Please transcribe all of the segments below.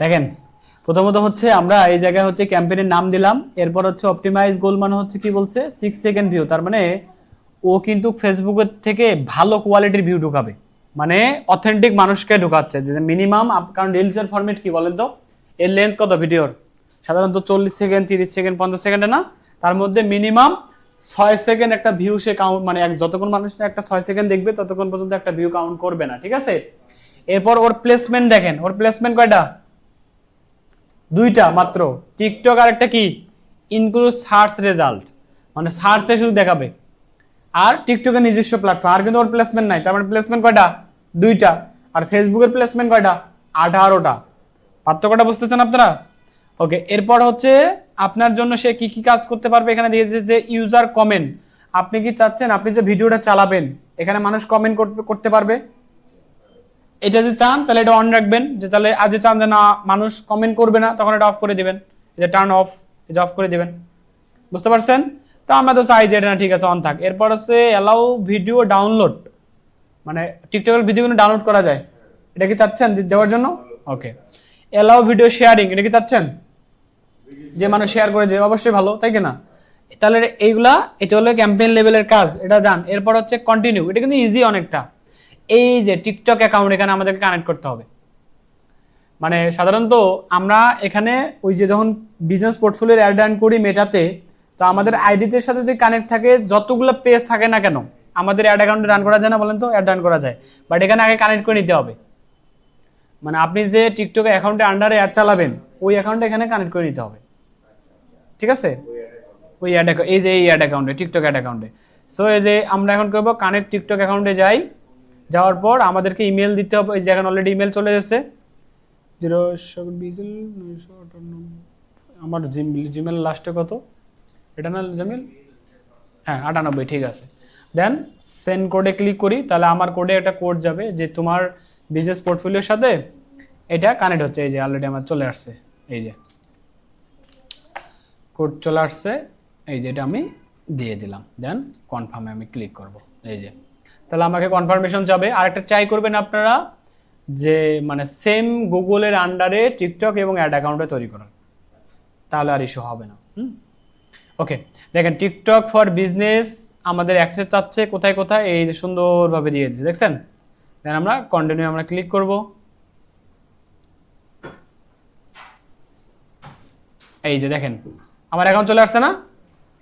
দেখেন প্রথমত হচ্ছে আমরা এই জায়গায় হচ্ছে ক্যাম্পেইনের নাম দিলাম, এরপর হচ্ছে অপটিমাইজ গোল মানে হচ্ছে কি বলছে 6 সেকেন্ড ভিউ, তার মানে ও কিন্তু ফেসবুকের থেকে ভালো কোয়ালিটির ভিউ ঢুকাবে, মানে অথেন্টিক মানুষকে ঢুকাচ্ছে যে মিনিমাম। কারণ রিলসের ফরম্যাট কি বলেন তো, এর লেন্থ কত ভিডিওর? সাধারণত 40 সেকেন্ড, 30 সেকেন্ড, 50 সেকেন্ডে না, তার মধ্যে মিনিমাম 6 সেকেন্ড একটা ভিউ সে কাউন্ট, মানে যতক্ষণ মানুষ একটা 6 সেকেন্ড দেখবে ততক্ষণ পর্যন্ত একটা ভিউ কাউন্ট করবে না, ঠিক আছে? এরপর ওর প্লেসমেন্ট দেখেন, ওর প্লেসমেন্ট কয়টা? দুইটা মাত্র। টিকটক আর একটা কি, ইনক্লুড সার্চ রেজাল্ট, মানে সার্চে শুধু দেখাবে। আর টিকটকের নিজস্ব প্ল্যাটফর্ম, আর কিন্তু ওর প্লেসমেন্ট নাই, তার মানে প্লেসমেন্ট কয়টা? দুইটা। আর ফেসবুকের প্লেসমেন্ট কয়টা? 18টা। পার্থক্যটা বুঝতেছেন আপনারা? ওকে, এরপর হচ্ছে আপনার জন্য সে কি কি কাজ করতে পারবে এখানে দিয়ে দিয়েছে যে ইউজার কমেন্ট। আপনি কি চাচ্ছেন আপনি যে ভিডিওটা চালাবেন এখানে মানুষ কমেন্ট করতে পারবে? এটা যে চান তাহলে এটা অন রাখবেন, যে তাহলে আজ চান যে না মানুষ কমেন্ট করবে না তখন এটা অফ করে দিবেন, এটা টার্ন অফ, এটা অফ করে দিবেন। বুঝতে পারছেন? তো আমরা তো চাই যে এটা না, ঠিক আছে অন থাক। এরপর হচ্ছে অ্যালাউ ভিডিও ডাউনলোড, মানে টিকটকের ভিডিওগুলো ডাউনলোড করা যায়, এটা কি চাচ্ছেন দেওয়ার জন্য? ওকে। অ্যালাউ ভিডিও শেয়ারিং, এটা কি চাচ্ছেন যে মানুষ শেয়ার করে দেবে? অবশ্যই ভালো, তাই কি না? তাহলে এইগুলা, এটা হলো ক্যাম্পেইন লেভেলের কাজ, এটা ডান। এরপর হচ্ছে কন্টিনিউ, এটা কিন্তু ইজি অনেকটা। এই যে টিকটক অ্যাকাউন্ট এখানে আমাদেরকে কানেক্ট করতে হবে, মানে সাধারণত আমরা এখানে ওই যে যখন বিজনেস পোর্টফোলিওর অ্যাড রান করি মেটাতে, তো আমাদের আইডিতে সাথে যে কানেক্ট থাকে যতগুলো পেজ থাকে না কেন আমাদের অ্যাড অ্যাকাউন্টে রান করা যায় না বলেন তো? অ্যাড রান করা যায়, বাট এখানে আগে কানেক্ট করে নিতে হবে। মানে আপনি যে টিকটক অ্যাকাউন্টে আন্ডারে অ্যাড চালাবেন ওই অ্যাকাউন্টে এখানে কানেক্ট করে নিতে হবে, ঠিক আছে? ওই অ্যাড, এই যে এই অ্যাড অ্যাকাউন্টে, টিকটক অ্যাড অ্যাকাউন্টে। সো এই যে আমরা এখন করব কানেক্ট টিকটক অ্যাকাউন্টে যাই, যাওয়ার পর আমাদেরকে ইমেল দিতে হবে। এই যে এখন অলরেডি ইমেল চলে এসেছে 0 আমার জিমেল লাস্টে কত, এটা না জিমেল? হ্যাঁ 98, ঠিক আছে। দেন সেন্ড কোডে ক্লিক করি, তাহলে আমার কোডে একটা কোড যাবে যে তোমার বিজনেস পোর্টফোলিওর সাথে এটা কানেক্ট হচ্ছে। এই যে অলরেডি আমার চলে আসছে, এই যে কোড চলে আসছে, এই যে এটা আমি দিয়ে দিলাম। দেন কনফার্মে আমি ক্লিক করব, এই যে তাহলে আমাকে কনফার্মেশন যাবে। আর একটা ট্রাই করবেন আপনারা যে মানে সেম গুগলের আন্ডারে টিকটক এবং অ্যাড অ্যাকাউন্টে তৈরি করুন, তাহলে আর ইস্যু হবে না। ওকে, দেখেন টিকটক ফর বিজনেস আমাদের অ্যাক্সেস চাচ্ছে কোথায় কোথায়, এই যে সুন্দরভাবে দিয়ে দিচ্ছে, দেখছেন? দেন আমরা কন্টিনিউ আমরা ক্লিক করব। এই যে দেখেন আমার অ্যাকাউন্ট চলে আসছে না?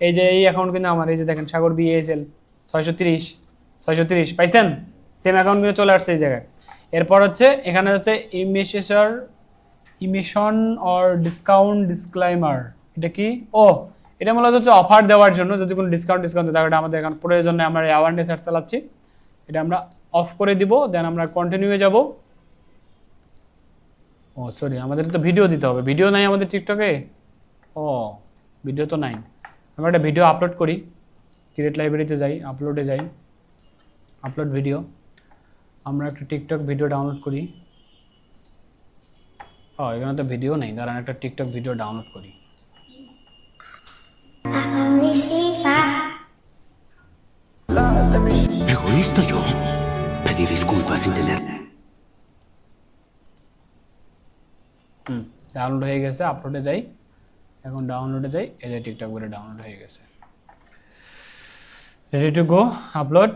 এই যে এই অ্যাকাউন্ট কিন্তু আমার, এই যে দেখেন সাগর বিএসএল 630 পাইছেন? সেম অ্যাকাউন্ট কিন্তু চলে আসছে এই জায়গায়। এরপর হচ্ছে এখানে হচ্ছে ইমিশন অর ডিসকাউন্ট ডিসক্লাইমার, এটা কি? ও এটা মূলত হচ্ছে অফার দেওয়ার জন্য, যদি কোনো ডিসকাউন্ট তাহলে আমাদের এখন প্রয়োজন নেই, আমরা অ্যাওয়ারনেস অ্যাড চালাচ্ছি, এটা আমরা অফ করে দিব। দেন আমরা কন্টিনিউয়ে যাব। ও সরি, আমাদের তো ভিডিও দিতে হবে, ভিডিও নাই আমাদের টিকটকে। ও ভিডিও তো নাই, আমরা একটা ভিডিও আপলোড করি, ক্রিয়েট লাইব্রেরিতে যাই, আপলোডে যাই, আপলোড ভিডিও, আমরা একটা টিকটক ভিডিও ডাউনলোড করি। ও এখানে তো ভিডিও নেই, দাঁড়ান একটা টিকটক ভিডিও ডাউনলোড করি। Egoísta yo. Pedir disculpas sin tener. Download হয়ে গেছে, আপলোডে যাই, এখন ডাউনলোডে যাই, এই যে টিকটক ভিডিও ডাউনলোড হয়ে গেছে, ready to go upload.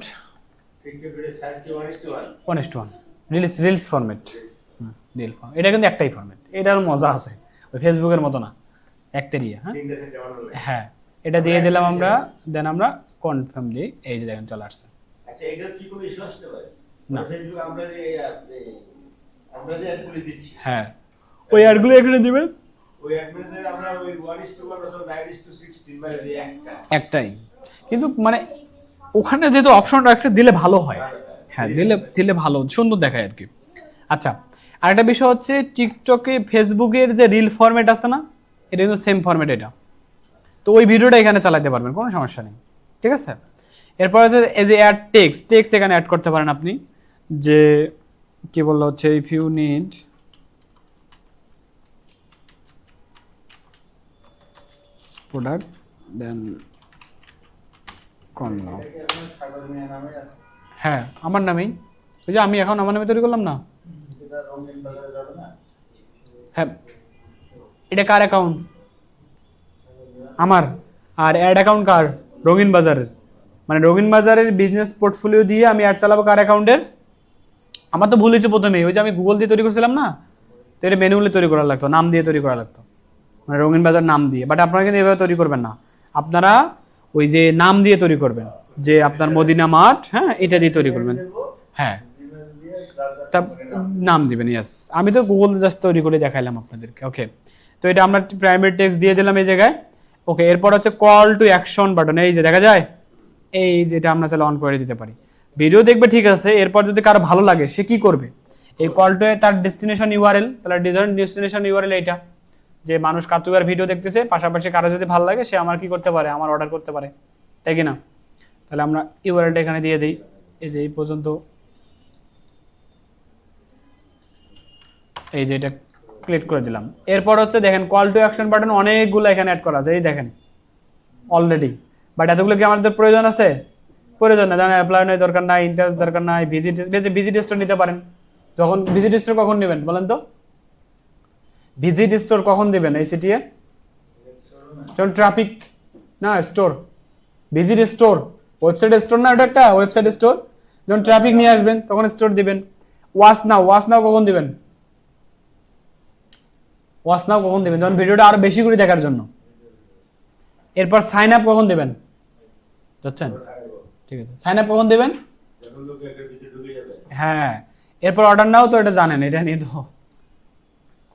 TikTok video size কি 1:1? 1:1 রিলস ফরম্যাট। এটা কিন্তু একটাই ফরম্যাট, এটার মজা আছে, ওই ফেসবুকের মতো না, একতেরিয়া। হ্যাঁ এটা দিয়ে দিলাম আমরা, দেন আমরা কনফার্ম দিই, এই যে দেখেন চলে আসছে। আচ্ছা এটা কি কোনো ইস্যু আসতে পারে না, ফেসবুক আমরা যে অ্যাডগুলো দিচ্ছি, হ্যাঁ ওই অ্যাডগুলো এখানে দিবেন, ওই অ্যাডগুলোতে আমরা ওই 1:1 অথবা 9:16 মানে একটাই, কিন্তু মানে ওখানে যেহেতু অপশন রাখছে দিলে ভালো হয়। হ্যাঁ দিলে ভালো, সুন্দর দেখায় আর কি। আচ্ছা আরেকটা বিষয় হচ্ছে টিকটকে ফেসবুকের যে রিল ফরম্যাট আছে না, এটা কিন্তু সেম ফরম্যাট এটা, তো ওই ভিডিওটা এখানে চালাতে পারবেন, কোনো সমস্যা নেই, ঠিক আছে? এরপর আছে এই যে অ্যাড টেক্সট এখানে অ্যাড করতে পারেন আপনি, যে কি বললো হচ্ছে ইফ ইউ নিড প্রোডাক্ট দেন কোন নাও, হ্যাঁ আমার নামেই, ওই যে আমি এখন আমার নামে তৈরি করলাম না, হ্যাঁ, এটা কার অ্যাকাউন্ট? আমার। আর অ্যাড অ্যাকাউন্ট কার? রঙিন বাজারের। মানে রঙিন বাজারের বিজনেস পোর্টফোলিও দিয়ে আমি অ্যাড চালাবো কার অ্যাকাউন্টের? আমার তো ভুল হয়েছে প্রথমে, ওই যে আমি গুগল দিয়ে তৈরি করছিলাম না, তো এটা ম্যানুয়ালি তৈরি করা লাগতো, নাম দিয়ে তৈরি করা লাগতো, মানে রঙিন বাজার নাম দিয়ে। বাট আপনারা কিন্তু এভাবে তৈরি করবেন না, আপনারা ওই যে নাম দিয়ে তৈরি করবেন, যে আপনার মদিনা মার্ট, হ্যাঁ, এটা দিয়ে তৈরি করবেন। হ্যাঁ, তা নাম দিবেন, ইয়েস। আমি তো গুগল জাস্ট তৈরি করে দেখাইলাম আপনাদেরকে। ওকে, তো এটা আমরা প্রাইমারি টেক্সট দিয়ে দিলাম এই জায়গায়। ওকে, এরপর হচ্ছে কল টু অ্যাকশন বাটন, এই যে দেখা যায়, এই যেটা আমরা চাইলে অন করে দিতে পারি। ভিডিও দেখবে ঠিক আছে, এরপর যদি কারো ভালো লাগে সে কি করবে, এই কল টু তার ডেস্টিনেশন ইউআরএল, তাহলে ডেস্টিনেশন ইউআরএল এইটা, যে মানুষ কাতুয়ার ভিডিও দেখতেছে, পাশাপাশি কারো যদি ভালো লাগে সে আমার কি করতে পারে, আমার অর্ডার করতে পারে, তাই কি না? তাহলে আমরা ইউআরএলটা এখানে দিয়ে দিই, এই যে এই পর্যন্ত, এই যে এটা ক্লিক করে দিলাম। এরপর হচ্ছে দেখেন কল টু অ্যাকশন বাটন অনেকগুলো এখানে অ্যাড করা আছে, এই দেখেন অলরেডি। বাট এতগুলো কি আমাদের প্রয়োজন আছে? প্রয়োজন না, যেমন অ্যাপ্লাই নেই দরকার নাই, ইন্টারেস্ট দরকার নাই, ভিজিট স্টোর নিতে পারেন। যখন ভিজিট স্টোর কখন নেবেন বলেন তো? ভিজিট স্টোর কখন দিবেন এই সিটিএ? যখন ট্রাফিক না, store, visit store, website store না, ওটা একটা ওয়েবসাইট স্টোর। যখন ট্রাফিক নিয়ে আসবেন তখন স্টোর দিবেন। ওয়াচ নাও কখন দিবেন? ওয়াচ নাও কখন দিবেন? যখন ভিডিওটা আরো বেশি করে দেখার জন্য। এরপর সাইন আপ কখন দিবেন? বুঝছেন? ঠিক আছে, সাইন আপ কখন দিবেন? যখন লোক একটা ভিতরে ঢুকে যাবে। হ্যাঁ, এরপর অর্ডার নাও, তো এটা জানেন, এটা নিয়ে তো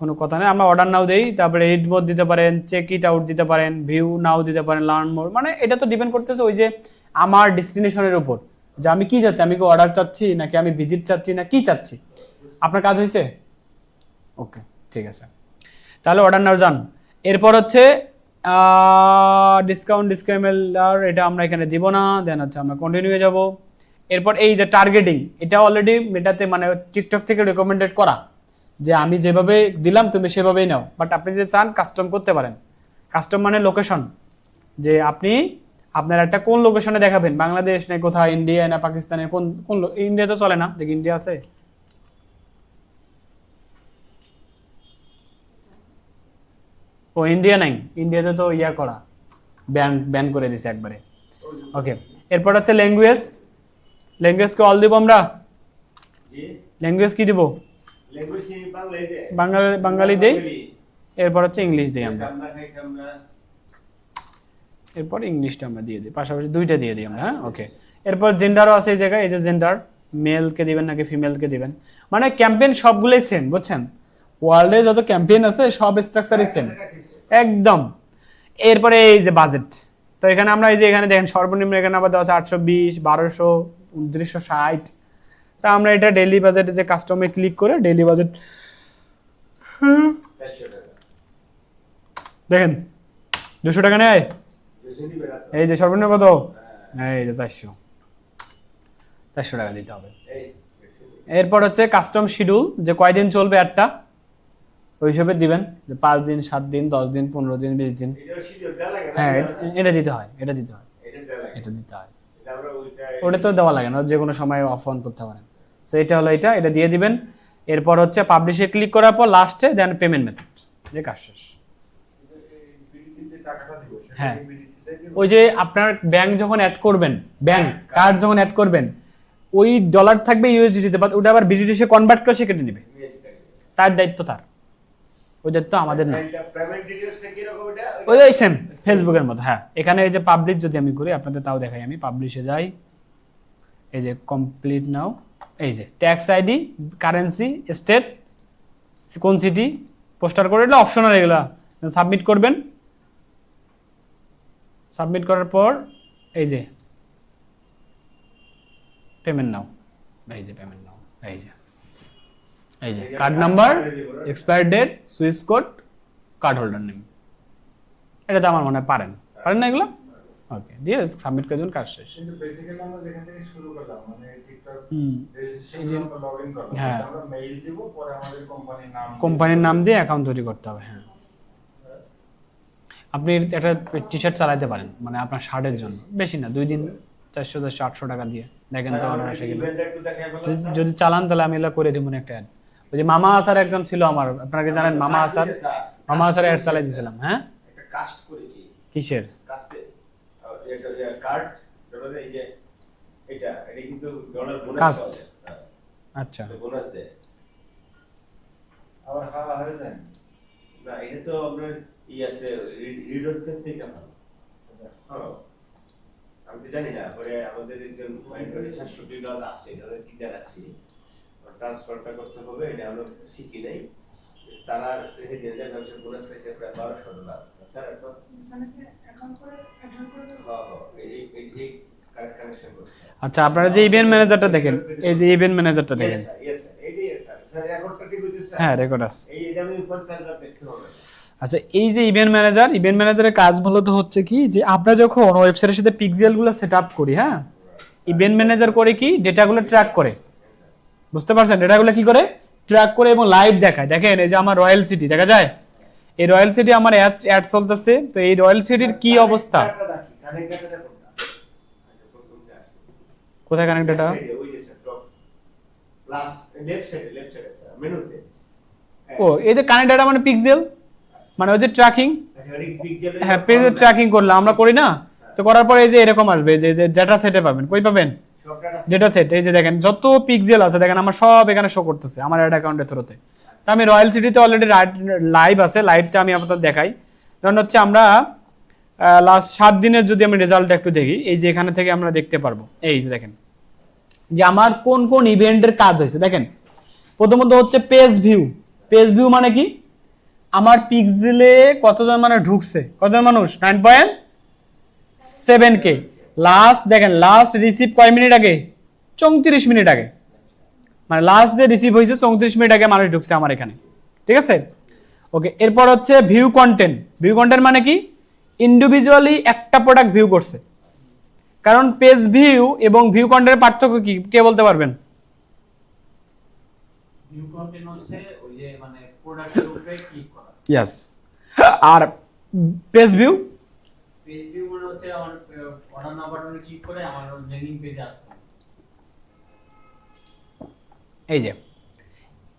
কোনো কথা নেই। আমরা অর্ডার নাও দেই, তারপরে এড মোড দিতে পারেন, চেক ইট আউট দিতে পারেন, ভিউ নাও দিতে পারেন, লার্ন মোর, মানে এটা তো ডিপেন্ড করতেছে ওই যে আমার ডেস্টিনেশনের উপর, যে আমি কি চাচ্ছি, আমি কি অর্ডার চাচ্ছি নাকি আমি ভিজিট চাচ্ছি না কি চাচ্ছি। আপনার কাজ হয়েছে? ওকে, ঠিক আছে, তাহলে অর্ডার নাও যান। এরপর হচ্ছে ডিসকাউন্ট আর এটা আমরা এখানে দিব না, দেন হচ্ছে আমরা কন্টিনিউ যাব। এরপর এই যে টার্গেটিং, এটা অলরেডি মেটাতে মানে টিকটক থেকে রেকমেন্ডেড করা, যে আমি যেভাবে দিলাম তুমি সেভাবেই নাও। বাট আপনি যদি চান কাস্টম করতে পারেন। কাস্টম মানে লোকেশন, যে আপনি আপনার একটা কোন লোকেশনে দেখাবেন, বাংলাদেশ না কোথায়, ইন্ডিয়া না পাকিস্তানে, কোন কোন ইন্ডিয়া তো চলে না, দেখি ইন্ডিয়া আছে, ও ইন্ডিয়া নাই, ইন্ডিয়াতে তো ইয়া করা, ব্যান করে দিছে একবারে। ওকে, এরপর হচ্ছে ল্যাঙ্গুয়েজকে অল দিব আমরা। জি, ল্যাঙ্গুয়েজ কি দিব? ল্যাঙ্গুয়েজ বাংলাই দে। বাঙালি দেই, এরপর হচ্ছে ইংলিশ দিই আমরা, আমরা খাইতাম না। এরপর ইংলিশটা আমরা দিয়ে দিই, পাশাপাশি দুইটা দিয়ে দিই আমরা। হ্যাঁ, ওকে। এরপর জেন্ডারও আছে এই জায়গায়, এই যে জেন্ডার, মেলকে দিবেন নাকি ফিমেলকে দিবেন, মানে ক্যাম্পেইন সবগুলোই সেম, বুঝছেন? ওয়ার্ল্ডে যত ক্যাম্পেইন আছে সব স্ট্রাকচারই সেম একদম। এরপরে এই যে বাজেট, তো এখানে আমরা এই যে এখানে দেখেন সর্বনিম্ন এখানে আবার দেওয়া আছে 820, 1200, 2960। তা আমরা এটা ডেইলি বাজেটে যে কাস্টমে ক্লিক করে ডেইলি বাজেট 400 টাকা। দেখেন 200 টাকা নেয়। দুশো নিবে না তো। এই যে সর্বনিম্ন কত? এই যে 400 টাকা দিতে হবে। এই, এরপর হচ্ছে কাস্টম শিডিউল, যে কয়দিন চলবে একটা, ওই হিসেবে দিবেন, যে 5 দিন, 7 দিন, 10 দিন, 15 দিন, 20 দিন। এটাও শিডিউল দেওয়া লাগে না? হ্যাঁ, এটা দিতে হয়, এটা দেওয়া লাগে। এটা দিতে হয়। এটা আমরা ওটা তো দেওয়া লাগে না, যে কোনো সময় অফ অন করতে পারেন। সো এটা হলো এটা দিয়ে দিবেন। এরপর হচ্ছে পাবলিশে ক্লিক করার পর লাস্টে দেন পেমেন্ট মেথড, যে কাজ শেষ। হ্যাঁ, ওই যে আপনার ব্যাংক যখন অ্যাড করবেন, ব্যাংক কার্ড যখন অ্যাড করবেন, ওই ডলার থাকবে ইউএসডিতে, বাট ওটা আবার বিডিটিতে কনভার্ট করে সে কেটে নেবে, তার দায়িত্ব তার, ওই দায়িত্ব আমাদের না। পেমেন্ট ডিটেইলসটা কি রকম এটা? ওই সেম ফেসবুকের মতো। হ্যাঁ, এখানে এই যে পাবলিশ যদি আমি করি আপনাদের তাও দেখাই, আমি পাবলিশে যাই, এই যে কমপ্লিট নাও, এই যে ট্যাক্স আইডি, কারেন্সি, স্টেট, কোন সিটি, পোস্টার কোড, এগুলো অপশনাল, এগুলা সাবমিট করবেন। সাবমিট করার পর এই যে পেমেন্ট নাও, এই যে পেমেন্ট নাও, এই যে card number, expire date, switch code, card holder name. এটা তো আমার মনে হয় পারেন না এগুলো? ওকে, দিয়ে সাবমিট করে দিন, কাজ শেষ। কিন্তু বেসিক্যালি আমরা যেখান থেকে শুরু করলাম, মানে টিকটক হুম, রেজিস্ট্রেশন আমরা লগইন করলাম, হ্যাঁ। আমরা মেইল দিব, পরে আমাদের কোম্পানির নাম দিয়ে অ্যাকাউন্ট তৈরি করতে হবে। হ্যাঁ, আপনি একটা টি শার্ট চালাতে পারেন, মানে আপনার শার্টের জন্য, বেশি না, 2 দিন 400, 800 টাকা দিয়ে দেখেন তো অর্ডার আসে কিনা। ইভেন্টটা একটু দেখাই বলো। যদি চালান তাহলে আমি এগুলো করে দিব একটা অ্যাড। ওই যে মামা আসার একজন ছিল আমার, আপনারা কি জানেন মামা আসার? মামা আসার অ্যাড চালাই দিয়েছিলাম। হ্যাঁ, একটা কাস্ট করেছি, কিসের? কাস্টে এটা কার্ড ধরুন এই যে এটা কিন্তু ডলার বোনাস কাস্ট। আচ্ছা, বোনাস দেয়। আবার হয়ে যায়। না এটা তো আপনার ইয়াতে রিডার থেকে ভালো। হ্যাঁ, আমি তো জানি না, পরে আমাদের একজন মাইন্ডে $700 আছে, তাহলে কিনে রাখছি, ট্রান্সফারটা করতে হবে, এটা আমরা শিখি নাই। তারা রেখে দিয়ে যায়, ব্যবসার বোনাস পাইছে প্রায় $1200। স্যার তো অ্যাকাউন্ট করে এই কানেকশন করতে। আচ্ছা, আপনারা যে ইভেন্ট ম্যানেজারটা দেখেন, এই যে ইভেন্ট ম্যানেজারটা দেখেন, ইয়েস স্যার, এইটাই স্যার। স্যার রেকর্ডটা ঠিক হইছে স্যার? হ্যাঁ রেকর্ড আছে। এটা আমি 50 বার দেখতে হবে। আচ্ছা, এই যে ইভেন্ট ম্যানেজারের কাজ মূলত হচ্ছে কি, যে আমরা যখন ওয়েবসাইটের সাথে পিক্সেলগুলো সেটআপ করি, হ্যাঁ, ইভেন্ট ম্যানেজার করে কি ডেটাগুলো ট্র্যাক করে, বুঝতে পারছেন? ডেটাগুলো কি করে ট্র্যাক করে এবং লাইভ দেখায়। দেখেন এই যে আমার রয়্যাল সিটি দেখা যায়, এই রয়্যাল সিটি আমার অ্যাড চলতেছে, তো এই রয়্যাল সিটির কি অবস্থা, কানেক্টরটা কোনটা? কোথায় কানেক্ট ডেটা? ওই যে স্যার টপ প্লাস লেফট সাইডে স্যার মেনুতে। ও, এই যে কানেক্ট ডেটা মানে পিক্সেল, মানে ওই যে ট্র্যাকিং। আচ্ছা, এটা পিক্সেলে হ্যাঁ, পেজে ট্র্যাকিং করলাম আমরা, করি না? তো করার পরে এই যে এরকম আসবে, যে ডেটা সেটে পাবেন, কই পাবেন? সবটা ডেটা সেট। এই যে দেখেন যত পিক্সেল আছে দেখেন আমার সব এখানে শো করতেছে আমার অ্যাড অ্যাকাউন্টের থ্রুতে। তো আমি রয়্যাল সিটিতে অলরেডি লাইভ আছে, লাইভটা আমি আপনাদের দেখাই। কারণ হচ্ছে আমরা লাস্ট 7 দিনের যদি আমি রেজাল্ট একটু দেখি, এই যে এখানে থেকে আমরা দেখতে পারবো, এই যে দেখেন যে আমার কোন কোন ইভেন্টের কাজ হয়েছে। দেখেন প্রথমত হচ্ছে পেজ ভিউ। পেজ ভিউ মানে কি, আমার পিক্সেলে কতজন মানে ঢুকছে, কতজন মানুষ, 9.7K। লাস্ট দেখেন, লাস্ট রিসিভ কয় মিনিট আগে, 34 মিনিট আগে, মানে লাস্ট যে রিসিভ হয়েছে 34 মিনিট আগে মানুষ ঢুকছে আমার এখানে, ঠিক আছে? ওকে, এরপর হচ্ছে ভিউ কন্টেন্ট। ভিউ কন্টেন্ট মানে কি, ইন্ডিভিজুয়ালি একটা প্রোডাক্ট ভিউ করছে। কারণ পেজ ভিউ এবং ভিউ কন্টেন্টের পার্থক্য কি, কে বলতে পারবেন? ভিউ কন্টেন্ট হচ্ছে ওই যে মানে প্রোডাক্টের উপরে ক্লিক করা। ইয়েস। আর পেজ ভিউ, পেজ ভিউ মানে হচ্ছে আমার অর্ডার নাও বাটনে ক্লিক করে আমার ল্যান্ডিং পেজে আসছে।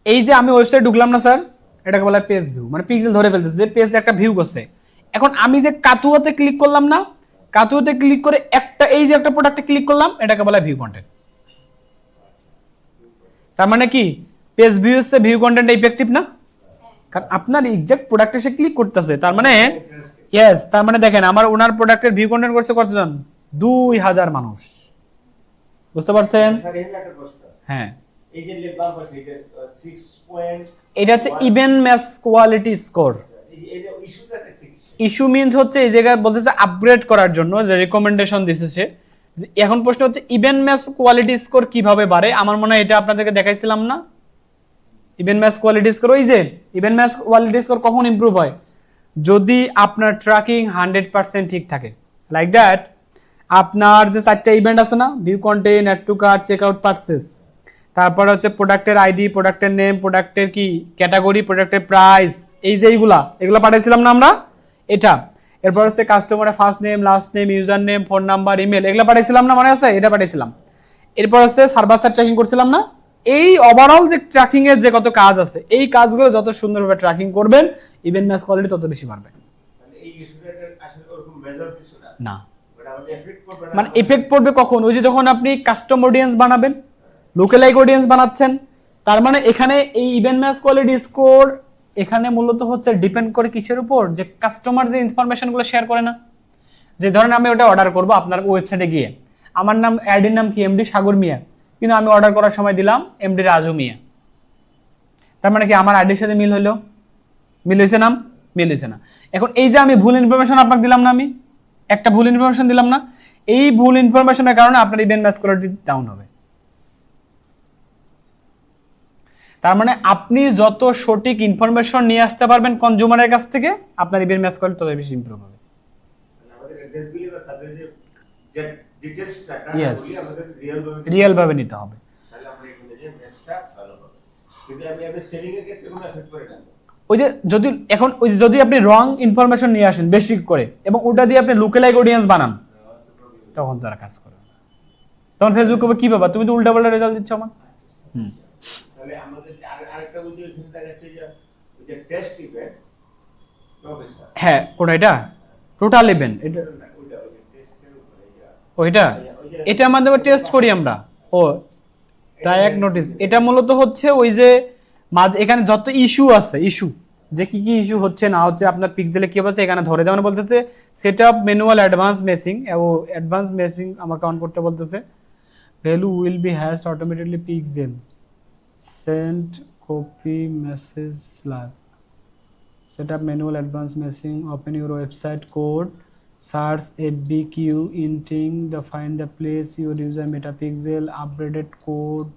এই যে আমি ওয়েবসাইট ঢুকলাম না স্যার, এটাকে বলা হয় পেজ ভিউ, মানে পিক্সেল ধরে ফেলতেছে যে পেজ একটা ভিউ করছে। এখন আমি যে কাতুয়াতে ক্লিক করলাম না, কাতুয়াতে ক্লিক করে একটা এই যে একটা প্রোডাক্টে ক্লিক করলাম, এটাকে বলা হয় ভিউ কন্টেন্ট। তার মানে কি, পেজ ভিউ হচ্ছে ভিউ কন্টেন্ট ইফেক্টিভ না, কারণ আপনার এক্সাক্ট প্রোডাক্টে সে ক্লিক করতেছে। তার মানে ইয়েস, তার মানে দেখেন আমার ওনার প্রোডাক্টের ভিউ কন্টেন্ট করছে কতজন, 2000 মানুষ, বুঝতে পারছেন? স্যার এখানে একটা প্রশ্ন আছে। হ্যাঁ, এই যে লেবার পাশে এটা 6 পয়েন্ট, এটা হচ্ছে ইভেন্ট ম্যাচ কোয়ালিটি স্কোর। এটা ইস্যু দেখাচ্ছে কি? ইস্যু মিনস হচ্ছে এই জায়গায় বলতেছে আপগ্রেড করার জন্য যে রিকমেন্ডেশন দিতেছে। এখন প্রশ্ন হচ্ছে ইভেন্ট ম্যাচ কোয়ালিটি স্কোর কিভাবে বাড়ে। আমার মনে হয় এটা আপনাদেরকে দেখাইছিলাম না, ইভেন্ট ম্যাচ কোয়ালিটি স্কোর। ওই যে ইভেন্ট ম্যাচ কোয়ালিটি স্কোর কখন ইমপ্রুভ হয়, যদি আপনার ট্র্যাকিং 100% ঠিক থাকে। লাইক দ্যাট, আপনার যে 4টা ইভেন্ট আছে না, view content, add to cart, check out, purchase, তারপর হচ্ছে প্রোডাক্টের আইডি, প্রোডাক্টের নেম, প্রোডাক্টের কি ক্যাটাগরি, প্রোডাক্টের প্রাইস, এই যে এগুলা পাঠাইছিলাম না আমরা, এটা। এরপর হচ্ছে কাস্টমারের first name, last name, user name, phone number, email, এগুলো পাঠাইছিলাম না, মনে আছে? এটা পাঠাইছিলাম। এরপর হচ্ছে সার্ভার সাইড ট্র্যাকিং করছিলাম না। এই ওভারঅল যে ট্র্যাকিং এর যে কত কাজ আছে, এই কাজগুলো যত সুন্দরভাবে ট্র্যাকিং করবেন, ইভেন্ট ম্যাচ কোয়ালিটি তত বেশি বাড়বে। মানে এই ইস্যুটা আসলে ওরকম মেজর কিছু না, না, বাট আমাদের এফেক্ট করবে না। মানে এফেক্ট পড়বে কখন, ওই যে যখন আপনি কাস্টম অডিয়েন্স বানাবেন, লোকালাইজ অডিয়েন্স বানাচ্ছেন, তার মানে এখানে এই ইভেন্ট ম্যাচ কোয়ালিটি স্কোর এখানে মূলত হচ্ছে ডিপেন্ড করে কিসের উপর, যে কাস্টমার যে ইনফরমেশনগুলো শেয়ার করে না। যে ধরেন আমি ওটা অর্ডার করব আপনার ওয়েবসাইটে গিয়ে, আমার নাম অ্যাডির নাম কি, এমডি সাগর মিয়া, কিন্তু আমি অর্ডার করার সময় দিলাম এমডি রাজু মিয়া। তার মানে কি আমার আইডির সাথে মিল হলো, মিল হয়েছে নাম, মিল হয়েছে না। এখন এই যে আমি ভুল ইনফরমেশন আপনাকে দিলাম না, আমি একটা ভুল ইনফরমেশন দিলাম না, এই ভুল ইনফরমেশনের কারণে আপনার ইভেন্ট ম্যাচ কোয়ালিটি ডাউন হবে। তার মানে আপনি যত সঠিক ইনফরমেশন নিয়ে আসতে পারবেন কনজিউমারের কাছ থেকে, আপনার ইভেন্ট ম্যাচ কোয়ালিটি তত বেশি ইমপ্রুভ হবে। আমাদের অ্যাড্রেসগুলি বা তাদের যে ডিটেইলসটা Yes. আমাদের রিয়েল ভাবে নিতে হবে। তাহলে আমরা এখানে যে ম্যাচটা ভালো হবে। কিন্তু আমি সেলিং এর ক্ষেত্রে কোনো এফেক্ট করে না। ওই যে যদি আপনি রং ইনফরমেশন নিয়ে আসেন বেশি করে এবং ওটা দিয়ে আপনি লোকালাইজ অডিয়েন্স বানান, তখন তারা কাজ করে। তখন ফেসবুক কি বাবা তুমি তো উল্টাপাল্টা রেজাল্ট দিচ্ছ আমার। তাহলে আমাদের আরেকটা বুঝি এখানে দেখাচ্ছে যে ওই যে টেস্ট ইভেন্ট প্রফেসর হ্যাঁ ওটা এটা টোটাল ইভেন্ট এটা ওইটা ওই যে টেস্টের উপরে ওইটা এটার মাধ্যমে টেস্ট করি আমরা। ও ট্রায়াক নোটিস এটা মূলত হচ্ছে ওই যে মাঝ এখানে যত ইস্যু আছে, ইস্যু যে কি কি ইস্যু হচ্ছে না হচ্ছে আপনার পিক্সেলে কি হচ্ছে এখানে ধরে, যেমন বলতেছে set up manual advance matching, ও অ্যাডভান্স মেসিং আমাকে অন করতে বলতেছে। Value will be hashed automatically pixel send copy message slug set up manual advanced messaging, open your website code, search FBQ inting the find the place your user metapixel, upgraded code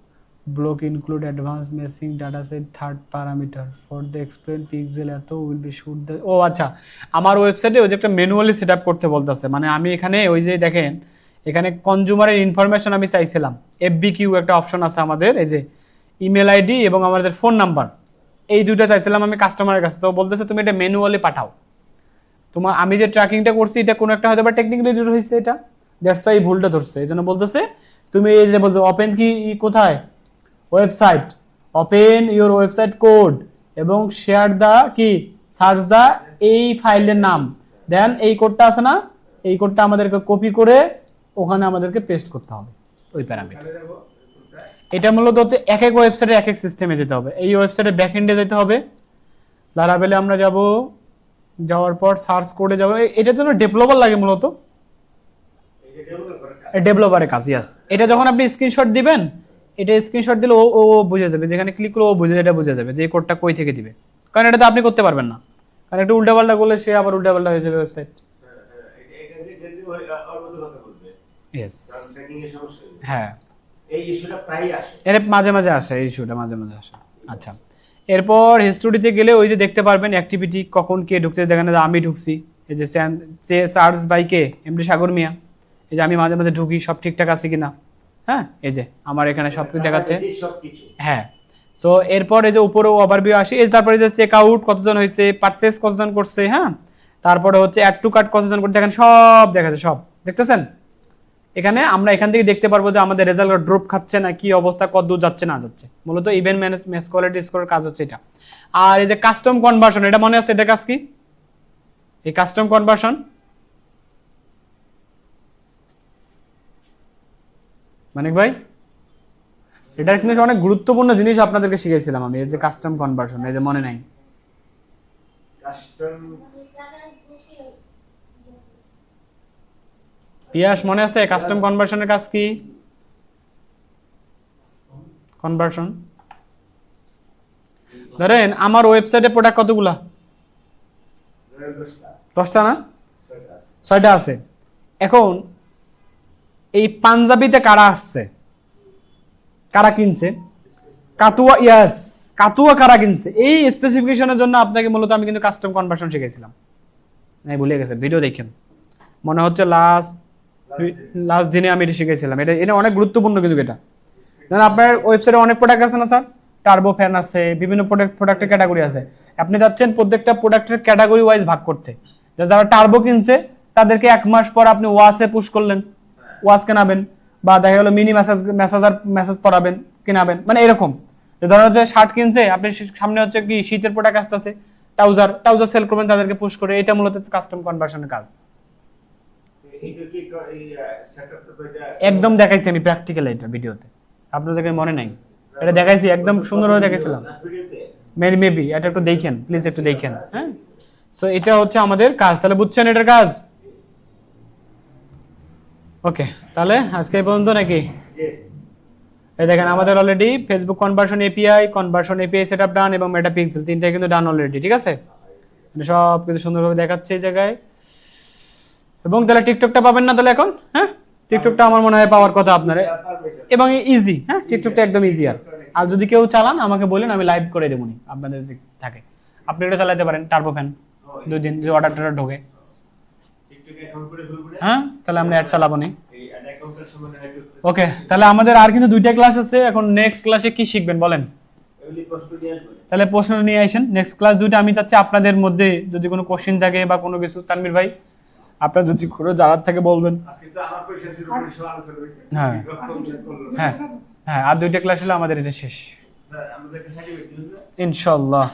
block include advanced messaging dataset third parameter for the explain pixel eto will be shoot the ও আচ্ছা আমার ওয়েবসাইটে ওই যে একটা manually setup করতে বলতেছে, মানে আমি এখানে ওই যে দেখেন এখানে কনজিউমারের ইনফরমেশন আমি চাইছিলাম, FBQ একটা অপশন আছে আমাদের, এই যে ইমেল আইডি এবং আমাদের ফোন নাম্বার, এই দুটো চাইছিলাম আমি কাস্টমারের কাছে। তো বলতেছে তুমি এটা ম্যানুয়ালি পাঠাও, তোমার আমি যে ট্র্যাকিংটা করছি এটা কোনো একটা হয়তো বা টেকনিক্যালি এরর হয়েছে, এটা দ্যাটস ওয়াই ভুলটা ধরছে। এই জন্য বলতেছে তুমি এই যে বলছো ওপেন কি কোথায় website, open your website code এবং শেয়ার দা কি সার্চ দা এই ফাইলের নাম, দেন এই কোডটা আছে না, এই কোডটা আমাদেরকে কপি করে ওখানে আমাদেরকে পেস্ট করতে হবে ওই প্যারামিটার। এটা মূলত হচ্ছে এক এক ওয়েবসাইটে এক এক সিস্টেমে যেতে হবে। এই ওয়েবসাইটে ব্যাকএন্ডে যেতে হবে, লারাভেলে আমরা যাব, যাওয়ার পর সার্চ কোডে যাব। এটার জন্য ডেভেলপার লাগে মূলত, ডেভেলপারের কাজ। ইয়াস, এটা যখন আপনি স্ক্রিনশট দিবেন, এটা স্ক্রিনশট দিলে ও ও বুঝে যাবে, যেখানে ক্লিক করে ও বুঝে এটা বুঝে যাবে যে এই কোডটা কই থেকে দিবে, কারণ এটা তো আপনি করতে পারবেন না, কারণ একটু উল্টাপাল্টা করলে সে আবার উল্টাপাল্টা হয়ে যাবে ওয়েবসাইট। এটা যে যদি ওর মধ্যে কথা বলবে ইয়েস, কারণ ট্র্যাকিং এর সমস্যা নেই। হ্যাঁ এই ইস্যুটা প্রায়ই আসে, এর মাঝে মাঝে আসে, এই ইস্যুটা মাঝে মাঝে আসে। আচ্ছা, এরপর হিস্টোরিতে গেলে ওই যে দেখতে পারবেন অ্যাক্টিভিটি কখন কে ঢুকছে, দেখেন আমি ঢুকছি, এই যে চার্জ বাই কে এমডি সাগর মিয়া, এই যে আমি মাঝে মাঝে ঢুকি, সব ঠিকঠাক আছে কিনা, হ্যাঁ এই যে আমার এখানে সব কিছু দেখাচ্ছে, সবকিছু। হ্যাঁ। সো এরপর এই যে উপরে ওভারভিউ আসি, এই তারপরে যে চেক আউট কতজন হয়েছে, পারচেজ কতজন করছে, হ্যাঁ তারপরে হচ্ছে অ্যাড টু কার্ট কতজন করছে, দেখেন সব দেখাচ্ছে, সব দেখতেছেন এখানে। আমরা এখান থেকে দেখতে পারবো যে আমাদের রেজাল্ট ড্রপ খাচ্ছে না কি অবস্থা, কত দূর যাচ্ছে না যাচ্ছে, মূলত ইভেন্ট ম্যানেজ কোয়ালিটি স্কোরের কাজ হচ্ছে এটা। আর এই যে কাস্টম কনভার্সন, এটা মনে আছে এটা কাজ কি, এই কাস্টম কনভার্সন মানিক ভাই, এটার কিন্তু অনেক গুরুত্বপূর্ণ জিনিস আপনাদেরকে শিখিয়েছিলাম আমি, এই যে কাস্টম কনভার্সন, এই যে মনে নাই, কাস্টম পিয়াস মনে আছে কাস্টম কনভার্সনের কাজ কি, কনভার্সন ধরেন আমার ওয়েবসাইটে প্রোডাক্ট কতগুলা, 10টা না 6টা আছে। এখন এই পাঞ্জাবিতে কারা আসছে, কারা কিনছে, কাতুয়া, ইয়াস কাতুয়া কারা কিনছে, এই স্পেসিফিকেশনের জন্য আপনাকে মূলত আমি কিন্তু কাস্টম কনভার্সন শিখাইছিলাম, নাই ভুলে গেছে, ভিডিও দেখেন, মনে হচ্ছে লাস্ট দিনে আমি এটা শিখেছিলাম। এটা অনেক গুরুত্বপূর্ণ কিন্তু এটা, ধরেন আপনার ওয়েবসাইটে অনেক প্রোডাক্ট আছে না স্যার, টার্বো ফ্যান আছে, বিভিন্ন প্রোডাক্টের ক্যাটাগরি আছে, আপনি যাচ্ছেন প্রত্যেকটা প্রোডাক্টের ক্যাটাগরি ওয়াইজ ভাগ করতে, যারা টার্বো কিনছে তাদেরকে 1 মাস পর আপনি ওয়াসে পুশ করলেন, ওয়াস কেনাবেন, বা দেখা গেলো মিনি মেসেজ পড়াবেন কেনাবেন, মানে এরকম। ধরেন হচ্ছে শার্ট কিনছে, আপনি সামনে হচ্ছে কি শীতের প্রোডাক্ট আসতেছে, ট্রাউজার সেল করবেন তাদেরকে পুশ করে, এটা মূলত কাস্টম কনভার্সনের কাজ। একদম দেখাইছি আমি প্র্যাকটিক্যাল এটা ভিডিওতে, আপনাদেরকে মনে নাই, এটা দেখাইছি একদম সুন্দরভাবে দেখাইছিলাম, মেবি এটা একটু দেখেন প্লিজ, একটু দেখেন, হ্যাঁ। সো এটা হচ্ছে আমাদের কাজ, তাহলে বুঝছেন এটার কাজ। ওকে, তাহলে আজকে এই পর্যন্ত নাকি, এই দেখেন আমাদের already Facebook conversion API setup done এবং মেটাপিক্সেল তিনটাই কিন্তু ডান অলরেডি, ঠিক আছে, সব কিছু সুন্দরভাবে দেখাচ্ছে এই জায়গায়। এবং তাহলে টিকটকটা পাবেন না তাহলে এখন, হ্যাঁ টিকটকটা আমার মনে হয় পাওয়ার কথা আপনার, এবং ইজি, হ্যাঁ টিকটকটা একদম ইজি। আর যদি কেউ চালান আমাকে বলেন, আমি লাইভ করে দেবো নি আপনাদের যদি থাকে, আপনি এটা চালাতে পারেন টার্বো ফ্যান 2 দিন যে অর্ডারটা ঢোকে, হ্যাঁ তাহলে আমরা অ্যাড চালাবো নি। ওকে, তাহলে আমাদের আর কিন্তু 2টা ক্লাস আছে, এখন নেক্সট ক্লাসে কি শিখবেন বলেন, তাহলে প্রশ্ন নিয়ে আসেন। নেক্সট ক্লাস 2টা আমি চাচ্ছি আপনাদের মধ্যে যদি কোনো কোশ্চেন থাকে বা কোনো কিছু, তানভীর ভাই আপনার যদি কোনো জানার থাকে বলবেন। হ্যাঁ হ্যাঁ হ্যাঁ, আর 2টা ক্লাস হলে আমাদের এটা শেষ। স্যার আমাদেরকে সার্টিফিকেট দিবেন না? ইনশাল্লাহ।